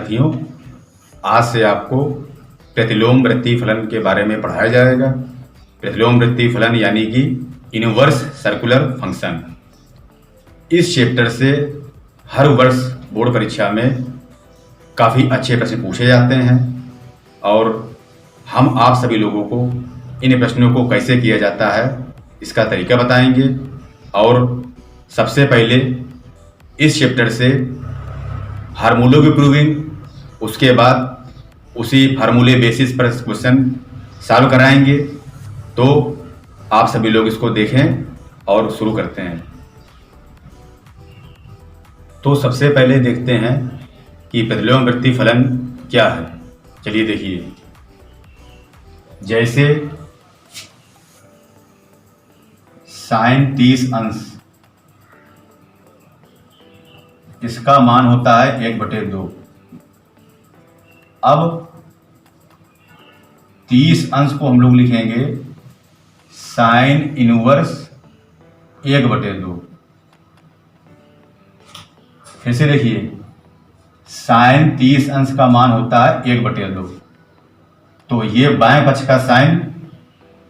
विद्यार्थियों, आज से आपको प्रतिलोम वृत्तीय फलन के बारे में पढ़ाया जाएगा। प्रतिलोम वृत्तीय फलन यानी कि इनवर्स सर्कुलर फंक्शन। इस चैप्टर से हर वर्ष बोर्ड परीक्षा में काफ़ी अच्छे प्रश्न पूछे जाते हैं और हम आप सभी लोगों को इन प्रश्नों को कैसे किया जाता है इसका तरीका बताएंगे। और सबसे पहले इस चैप्टर से फार्मूलों की प्रूविंग, उसके बाद उसी फार्मूले बेसिस पर क्वेश्चन सॉल्व कराएंगे। तो आप सभी लोग इसको देखें और शुरू करते हैं। तो सबसे पहले देखते हैं कि प्रतिलोम वृत्तीय फलन क्या है। चलिए देखिए, जैसे साइन 30 अंश, इसका मान होता है 1/2। अब 30 अंश को हम लोग लिखेंगे साइन इनवर्स 1/2। फिर से देखिए, साइन 30 अंश का मान होता है 1/2। तो ये बाएं पक्ष का साइन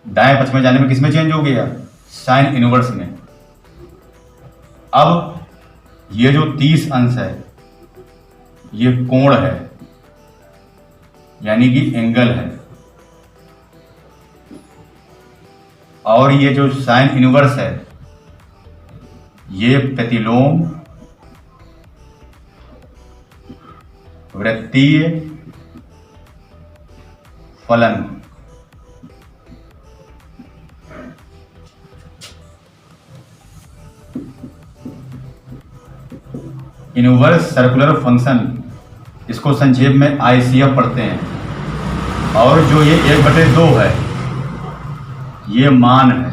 दाएं पक्ष में जाने में किसमें चेंज हो गया? साइन इनवर्स में। अब ये जो 30 अंश है ये कोण है, यानी कि एंगल है, और ये जो साइन इनवर्स है ये प्रतिलोम वृत्तीय फलन। इनवर्स सर्कुलर फंक्शन, इसको संक्षेप में ICF पढ़ते हैं। और जो ये 1/2 है ये मान है,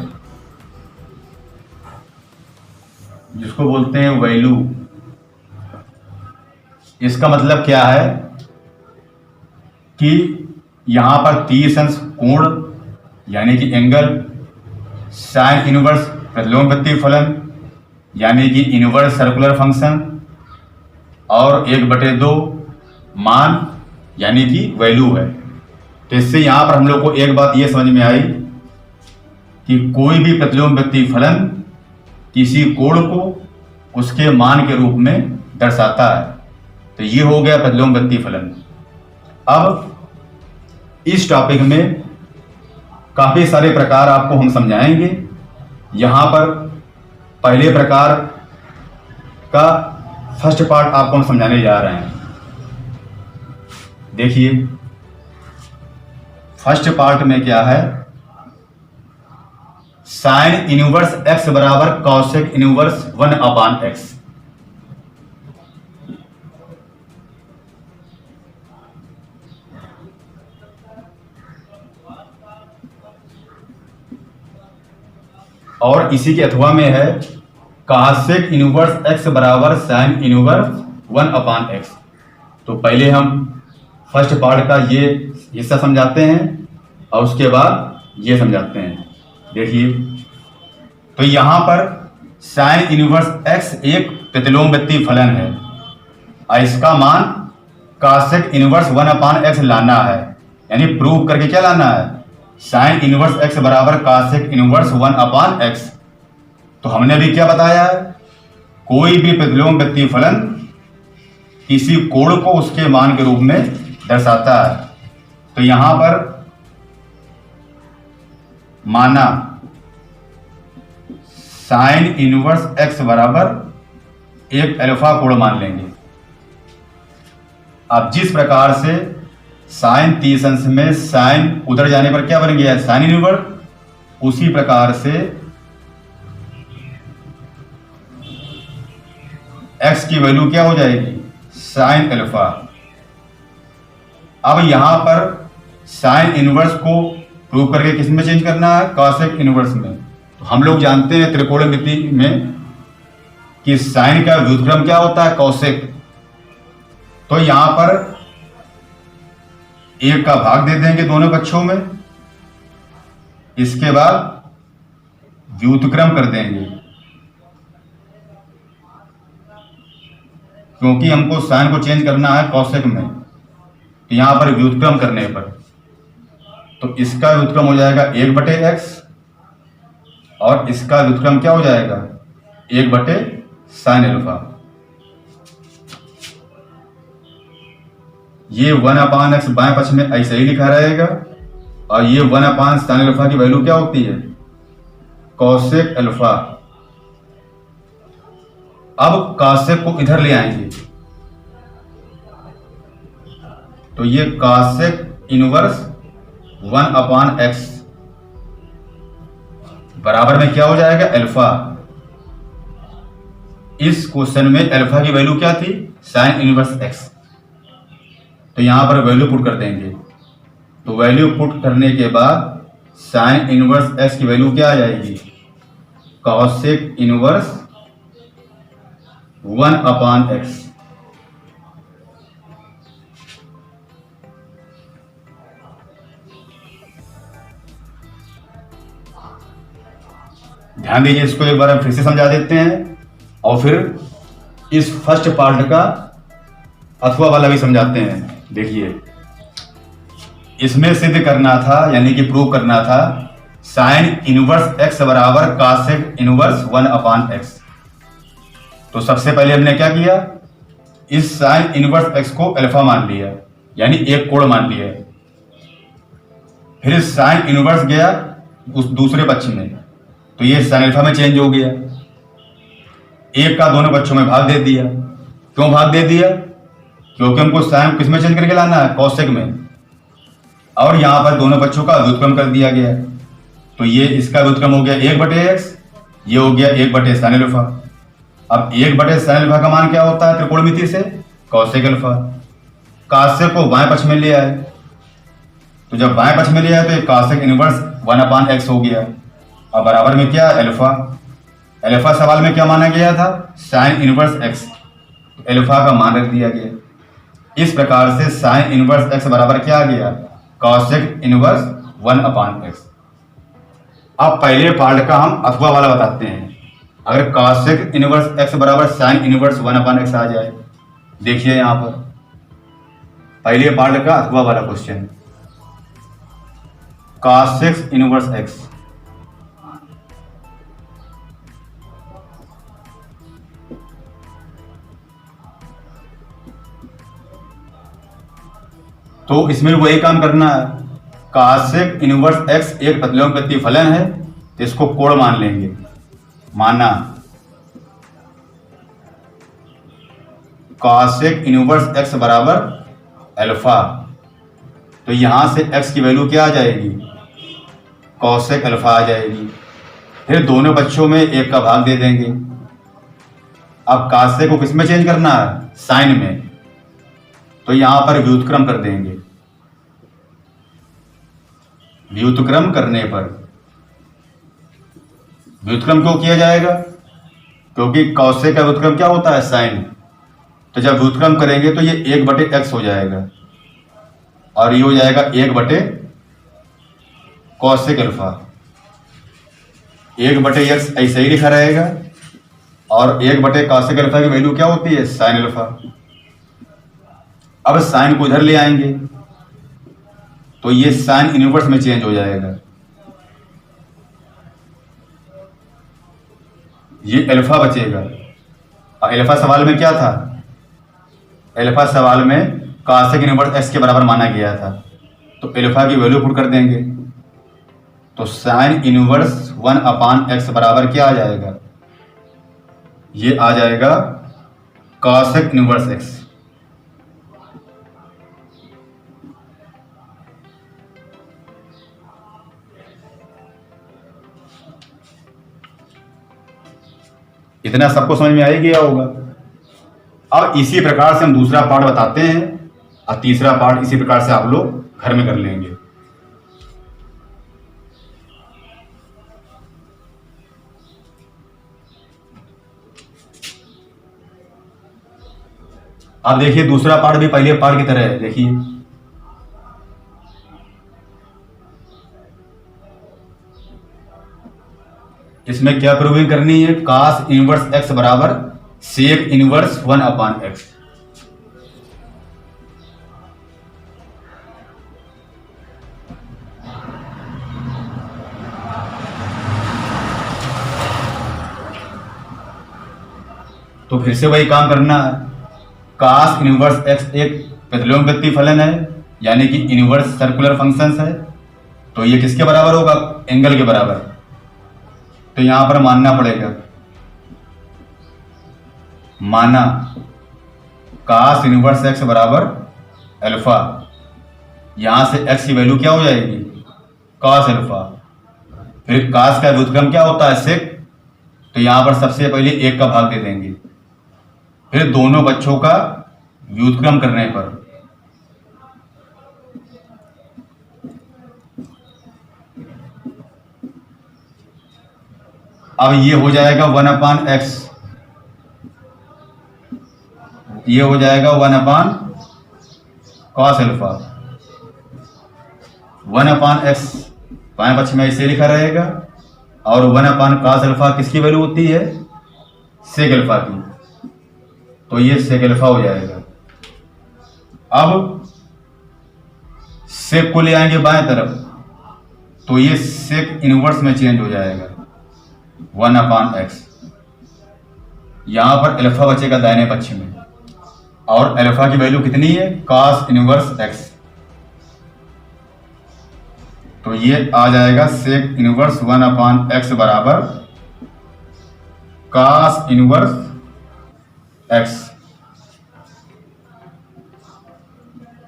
जिसको बोलते हैं वैल्यू। इसका मतलब क्या है कि यहां पर 30 अंश कोण यानी कि एंगल, साइन इनवर्स प्रतिलोम वृत्तीय फलन यानी कि इनवर्स सर्कुलर फंक्शन, और 1/2 मान यानी कि वैल्यू है। तो इससे यहां पर हम लोग को एक बात यह समझ में आई कि कोई भी प्रतिलोम वृत्तीय फलन किसी कोण को उसके मान के रूप में दर्शाता है। तो ये हो गया प्रतिलोम वृत्तीय फलन। अब इस टॉपिक में काफी सारे प्रकार आपको हम समझाएंगे। यहां पर पहले प्रकार का फर्स्ट पार्ट आपको हम समझाने जा रहे हैं। देखिए, फर्स्ट पार्ट में क्या है? साइन इनवर्स x बराबर कॉसेक इनवर्स 1/x। और इसी के अथवा में है कॉसेक इनवर्स x बराबर साइन इनवर्स 1/x। तो पहले हम फर्स्ट पार्ट का ये हिस्सा समझाते हैं और उसके बाद ये समझाते हैं। देखिए, तो यहां पर साइन इनवर्स x एक प्रतिलोम वृत्तीय फलन है और इसका मान कॉसेक इनवर्स 1/x लाना है, यानी प्रूव करके क्या लाना है? साइन इनवर्स x बराबर कॉसेक इनवर्स 1/x। तो हमने भी क्या बताया है? कोई भी प्रतिलोम वृत्तीय फलन किसी कोण को उसके मान के रूप में दर्शाता है। तो यहां पर माना साइन इनवर्स x बराबर एक अल्फा कोण मान लेंगे। अब जिस प्रकार से साइन 30 अंश में साइन उधर जाने पर क्या बन गया? Sine inverse. उसी प्रकार से x की वैल्यू क्या हो जाएगी? Sine alpha. अब यहां पर साइन इनवर्स को प्रूव करके किस में चेंज करना है? कॉसेक इनवर्स में। तो हम लोग जानते हैं त्रिकोणमिति में कि साइन का व्युत्क्रम क्या होता है? कॉसेक। तो यहां पर एक का भाग दे देंगे दोनों पक्षों में, इसके बाद व्युत्क्रम कर देंगे। क्योंकि हमको साइन को चेंज करना है कौशिक में, तो यहाँ पर व्युत्क्रम करने पर तो इसका व्युत्क्रम हो जाएगा 1/x और इसका व्युत्क्रम क्या हो जाएगा 1/sin अल्फा। ये 1/x बाएं पक्ष में ऐसे ही लिखा रहेगा और ये 1/sin अल्फा की वैल्यू क्या होती है कौशिक अल्फा। अब कौशिक को इधर ले आएंगे तो ये कौशिक इनवर्स 1/x बराबर में क्या हो जाएगा अल्फा। इस क्वेश्चन में अल्फा की वैल्यू क्या थी साइन इनवर्स x, तो यहां पर वैल्यू पुट कर देंगे। तो वैल्यू पुट करने के बाद साइन इनवर्स x की वैल्यू क्या आ जाएगी कौशिक इनवर्स 1/x। ध्यान दीजिए, इसको एक बार हम फिर से समझा देते हैं और फिर इस फर्स्ट पार्ट का अथवा वाला भी समझाते हैं। देखिए, इसमें सिद्ध करना था यानी कि प्रूव करना था साइन इनवर्स x बराबर कॉसेक इनवर्स 1/x। तो सबसे पहले हमने क्या किया, इस साइन इनवर्स x को अल्फा मान लिया यानी एक कोण मान लिया। फिर साइन इनवर्स गया उस दूसरे पक्ष में, तो ये साइन अल्फा में चेंज हो गया। एक का दोनों पक्षों में भाग दे दिया। क्यों भाग दे दिया, क्योंकि हमको साइन किस में चेंज करके लाना है कौशिक में, और यहां पर दोनों पक्षों का व्युत्क्रम कर दिया गया। तो ये इसका व्युत्क्रम हो गया 1/x, ये हो गया 1/sin अल्फा। अब 1/sin अल्फा का मान क्या होता है त्रिकोणमिति से कौशिक अल्फा। कौशिक को बाएं पक्ष में ले आए, तो जब बाएं पक्ष में ले आए तो ये कौशिक इनवर्स 1/x हो गया और बराबर में क्या अल्फा। अल्फा सवाल में क्या माना गया था साइन इनवर्स x, तो अल्फा का मान रख दिया गया। इस प्रकार से साइन इनवर्स x बराबर क्या आ गया कौशिक इनवर्स 1/x। अब पहले पार्ट का हम अथवा वाला बताते हैं। अगर कॉसेक इनवर्स x बराबर साइन इनवर्स 1/x आ जाए, देखिए यहां पर पहले पार्ट का अथवा वाला क्वेश्चन कॉसेक इनवर्स x। तो इसमें वही काम करना है, कॉसेक इनवर्स x एक प्रतिलोम प्रतिफलन है, तो इसको कोण मान लेंगे। माना कॉसेक इनवर्स x बराबर अल्फा, तो यहां से x की वैल्यू क्या आ जाएगी कॉसेक अल्फा आ जाएगी। फिर दोनों पक्षों में एक का भाग दे देंगे। अब कॉसेक को किस में चेंज करना है साइन में, तो यहां पर व्युत्क्रम कर देंगे। व्युत्क्रम करने पर व्युत्क्रम क्यों किया जाएगा, क्योंकि कौशिक का व्युत्क्रम क्या होता है साइन। तो जब व्युत्क्रम करेंगे तो ये 1/x हो जाएगा और ये हो जाएगा 1/कौशिक अल्फा। 1/x ऐसे ही लिखा रहेगा और 1/कौशिक अल्फा की वैल्यू क्या होती है साइन अल्फा। अब साइन को इधर ले आएंगे तो ये साइन इनवर्स में चेंज हो जाएगा। ये अल्फा बचेगा और अल्फा सवाल में क्या था, अल्फा सवाल में कॉसेक इनवर्स x के बराबर माना गया था, तो अल्फा की वैल्यू पुट कर देंगे। तो साइन इनवर्स 1/x बराबर क्या आ जाएगा, ये आ जाएगा कॉसेक इनवर्स x। इतना सबको समझ में आ ही गया होगा। अब इसी प्रकार से हम दूसरा पार्ट बताते हैं और तीसरा पार्ट इसी प्रकार से आप लोग घर में कर लेंगे। अब देखिए दूसरा पार्ट भी पहले पार्ट की तरह है। देखिए इसमें क्या प्रूविंग करनी है, cos इनवर्स x बराबर सेक इनवर्स 1/x। तो फिर से वही काम करना है। cos इनवर्स x एक प्रतिलोम फलन है, यानी कि इनवर्स सर्कुलर फंक्शंस है, तो ये किसके बराबर होगा? एंगल के बराबर। तो यहां पर मानना पड़ेगा, माना cos इनवर्स x बराबर अल्फा, यहां से x की वैल्यू क्या हो जाएगी? cos alpha. फिर cos का व्युत्क्रम क्या होता है? sec। तो यहां पर सबसे पहले 1 का भाग दे देंगे, फिर दोनों बच्चों का व्युत्क्रम करने पर अब ये हो जाएगा 1/x, ये हो जाएगा 1/cos अल्फा। 1/x बाएं पक्ष में ऐसे लिखा रहेगा, और 1/cos अल्फा किसकी वैल्यू होती है? सेक अल्फा की, तो ये सेक अल्फा हो जाएगा। अब सेक को ले आएंगे बाएं तरफ, तो ये सेक इनवर्स में चेंज हो जाएगा 1/x। यहां पर अल्फा बचेगा दाहिने पक्ष में, और अल्फा की वैल्यू कितनी है? cos inverse x। तो ये आ जाएगा सेक इनवर्स 1/x बराबर cos इनवर्स x।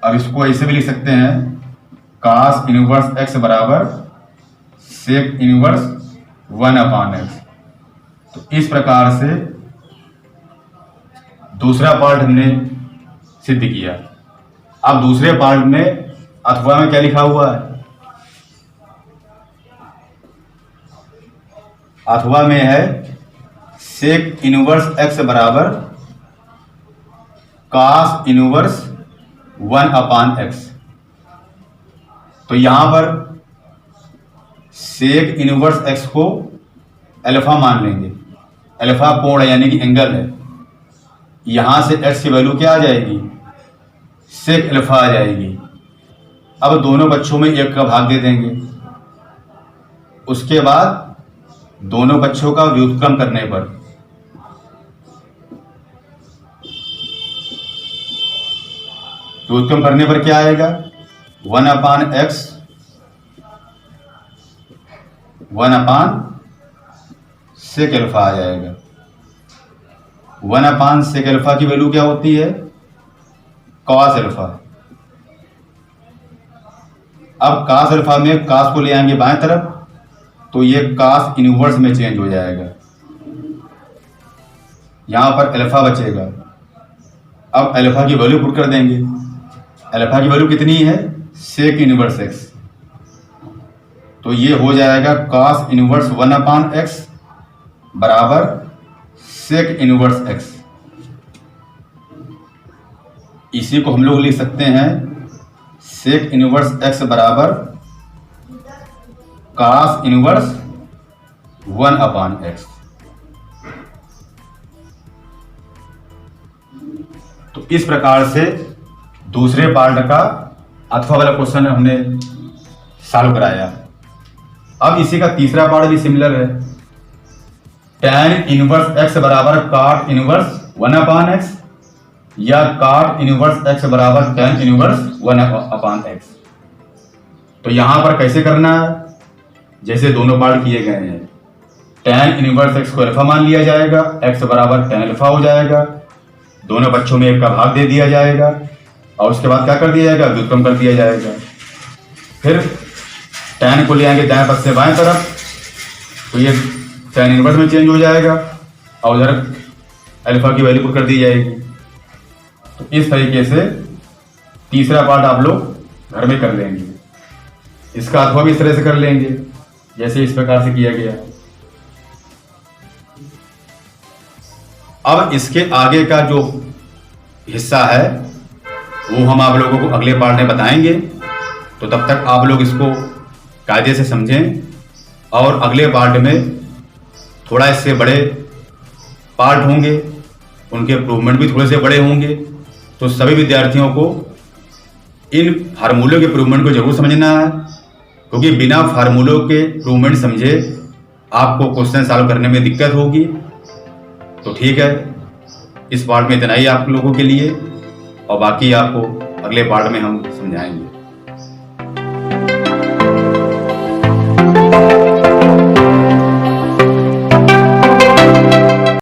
अब इसको ऐसे भी लिख सकते हैं, cos इनवर्स x बराबर सेक इनवर्स 1/x। तो इस प्रकार से दूसरा पार्ट हमने सिद्ध किया। अब दूसरे पार्ट में अथवा में क्या लिखा हुआ है? अथवा में है सेक इनवर्स x बराबर cos इनवर्स 1/x। तो यहां पर सेक इनवर्स x को अल्फा मान लेंगे, अल्फा कोण है यानी कि एंगल है। यहां से x की वैल्यू क्या आ जाएगी? सेक अल्फा आ जाएगी। अब दोनों पक्षों में 1 का भाग दे देंगे, उसके बाद दोनों पक्षों का व्युत्क्रम करने पर क्या आएगा? 1/x 1/sec अल्फा आ जाएगा। 1/sec अल्फा की वैल्यू क्या होती है? cos alpha. अब cos अल्फा में cos को ले आएंगे बाएं तरफ, तो ये cos इनवर्स में चेंज हो जाएगा, यहां पर अल्फा बचेगा। अब अल्फा की वैल्यू पुट कर देंगे, अल्फा की वैल्यू कितनी है? Sec inverse x। तो ये हो जाएगा cos इनवर्स 1/x बराबर सेक इनवर्स x। इसी को हम लोग लिख सकते हैं सेक इनवर्स x बराबर cos इनवर्स 1/x। तो इस प्रकार से दूसरे पार्ट का अथवा वाला क्वेश्चन हमने सॉल्व कराया। अब इसी का तीसरा पार्ट भी सिमिलर है। tan इनवर्स x बराबर cot इनवर्स 1/x या cot इनवर्स x बराबर tan इनवर्स 1/x। तो यहां पर कैसे करना है? जैसे दोनों पार्ट किए गए हैं, tan इनवर्स x को अल्फा मान लिया जाएगा, x बराबर tan अल्फा हो जाएगा, दोनों पक्षों में 1 का भाग दे दिया जाएगा, और उसके बाद क्या कर दिया जाएगा? व्युत्क्रम कर दिया जाएगा। फिर tan को ले आएंगे दाएं पक्ष से बाएं तरफ, तो ये tan इनवर्स में चेंज हो जाएगा, और उधर अल्फा की वैल्यू पुट कर दी जाएगी। तो इस तरीके से तीसरा पार्ट आप लोग घर में कर लेंगे। इसका अथवा भी इस तरह से कर लेंगे जैसे इस प्रकार से किया गया। अब इसके आगे का जो हिस्सा है वो हम आप लोगों को अगले पार्ट में बताएंगे। तो तब तक आप लोग इसको कायदे से समझें, और अगले पार्ट में थोड़ा इससे बड़े पार्ट होंगे उनके प्रूवमेंट भी थोड़े से बड़े होंगे। तो सभी विद्यार्थियों को इन फार्मूलों के प्रूवमेंट को जरूर समझना है, क्योंकि बिना फार्मूलों के प्रूवमेंट समझे आपको क्वेश्चन सॉल्व करने में दिक्कत होगी। तो ठीक है, इस पार्ट में इतना ही आप लोगों के लिए, और बाकी आपको अगले पार्ट में हम समझाएंगे।